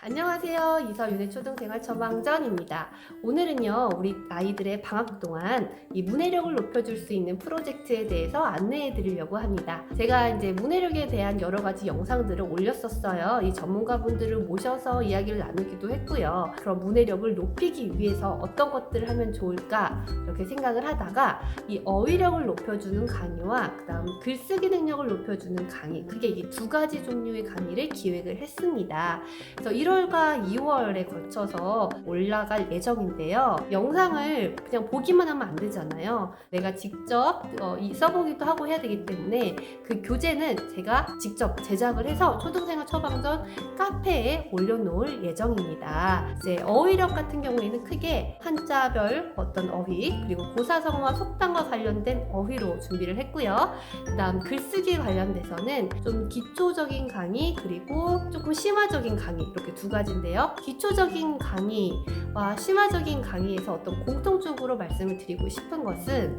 안녕하세요. 이서윤의 초등생활 처방전입니다. 오늘은요, 우리 아이들의 방학 동안 이 문해력을 높여줄 수 있는 프로젝트에 대해서 안내해 드리려고 합니다. 제가 이제 문해력에 대한 여러 가지 영상들을 올렸었어요. 이 전문가분들을 모셔서 이야기를 나누기도 했고요. 그런 문해력을 높이기 위해서 어떤 것들을 하면 좋을까 이렇게 생각을 하다가 이 어휘력을 높여주는 강의와 그다음 글쓰기 능력을 높여주는 강의, 크게 이 두 가지 종류의 강의를 기획을 했습니다. 그래서 1월과 2월에 걸쳐서 올라갈 예정인데요. 영상을 그냥 보기만 하면 안 되잖아요. 내가 직접 써보기도 하고 해야 되기 때문에 그 교재는 제가 직접 제작을 해서 초등생활 처방전 카페에 올려놓을 예정입니다. 이제 어휘력 같은 경우에는 크게 한자별 어떤 어휘, 그리고 고사성어와 속담과 관련된 어휘로 준비를 했고요. 그 다음 글쓰기 관련돼서는 좀 기초적인 강의, 그리고 조금 심화적인 강의, 이렇게 두 가지인데요. 기초적인 강의와 심화적인 강의에서 어떤 공통적으로 말씀을 드리고 싶은 것은,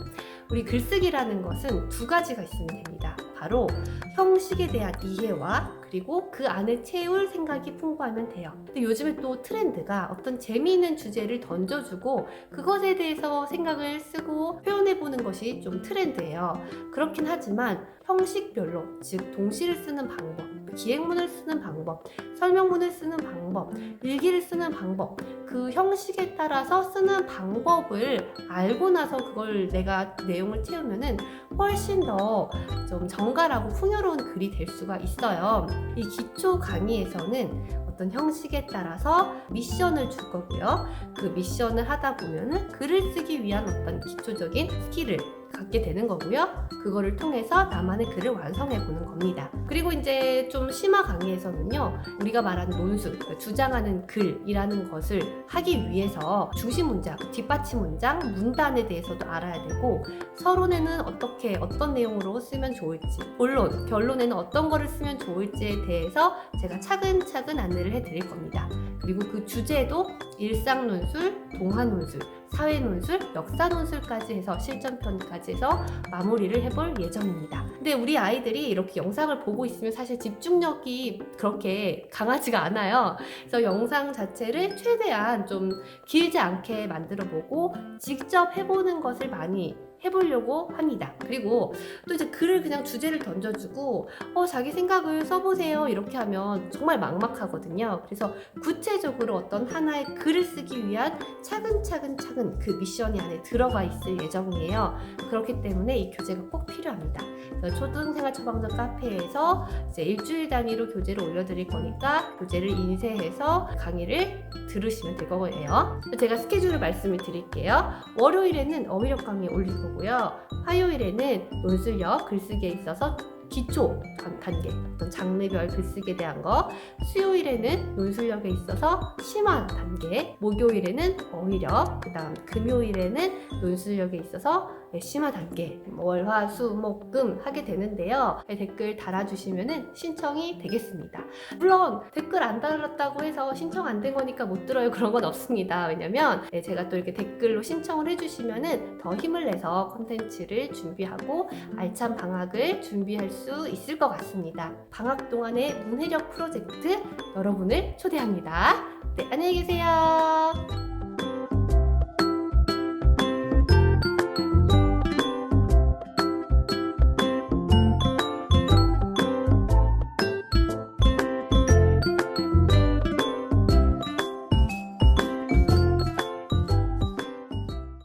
우리 글쓰기라는 것은 두 가지가 있으면 됩니다. 바로 형식에 대한 이해와 그리고 그 안에 채울 생각이 풍부하면 돼요. 근데 요즘에 또 트렌드가 어떤 재미있는 주제를 던져주고 그것에 대해서 생각을 쓰고 표현해보는 것이 좀 트렌드예요. 그렇긴 하지만 형식별로, 즉 동시를 쓰는 방법, 기행문을 쓰는 방법, 설명문을 쓰는 방법, 일기를 쓰는 방법, 그 형식에 따라서 쓰는 방법을 알고 나서 그걸 내가 내용을 채우면은 훨씬 더 좀 정갈하고 풍요로운 글이 될 수가 있어요. 이 기초 강의에서는 어떤 형식에 따라서 미션을 줄 거고요. 그 미션을 하다 보면은 글을 쓰기 위한 어떤 기초적인 스킬을 갖게 되는 거고요. 그거를 통해서 나만의 글을 완성해 보는 겁니다. 그리고 이제 좀 심화 강의에서는요, 우리가 말하는 논술, 그러니까 주장하는 글이라는 것을 하기 위해서 중심 문장, 뒷받침 문장, 문단에 대해서도 알아야 되고, 서론에는 어떤 내용으로 쓰면 좋을지, 본론, 결론에는 어떤 거를 쓰면 좋을지에 대해서 제가 차근차근 안내를 해드릴 겁니다. 그리고 그 주제도 일상 논술, 동화 논술, 사회 논술, 역사 논술까지 해서 실전편까지 해서 마무리를 해볼 예정입니다. 근데 우리 아이들이 이렇게 영상을 보고 있으면 사실 집중력이 그렇게 강하지가 않아요. 그래서 영상 자체를 최대한 좀 길지 않게 만들어 보고 직접 해보는 것을 많이 해보려고 합니다. 그리고 또 이제 글을 그냥 주제를 던져주고 자기 생각을 써보세요 이렇게 하면 정말 막막하거든요. 그래서 구체적으로 어떤 하나의 글을 쓰기 위한 차근차근 그 미션이 안에 들어가 있을 예정이에요. 그렇기 때문에 이 교재가 꼭 필요합니다. 초등생활 처방전 카페에서 이제 일주일 단위로 교재를 올려드릴 거니까 교재를 인쇄해서 강의를 들으시면 될 거예요. 제가 스케줄을 말씀을 드릴게요. 월요일에는 어휘력 강의 올릴 거고요. 화요일에는 논술력, 글쓰기에 있어서 기초 단계, 어떤 장르별 글쓰기에 대한 거, 수요일에는 논술력에 있어서 심화 단계, 목요일에는 어휘력, 그 다음 금요일에는 논술력에 있어서 심화 단계, 월, 화, 수, 목, 금 하게 되는데요. 댓글 달아주시면 신청이 되겠습니다. 물론 댓글 안 달았다고 해서 신청 안 된 거니까 못 들어요, 그런 건 없습니다. 왜냐면 제가 또 이렇게 댓글로 신청을 해주시면 더 힘을 내서 콘텐츠를 준비하고 알찬 방학을 준비할 수 있을 것 같습니다. 방학 동안의 문해력 프로젝트 여러분을 초대합니다. 네, 안녕히 계세요.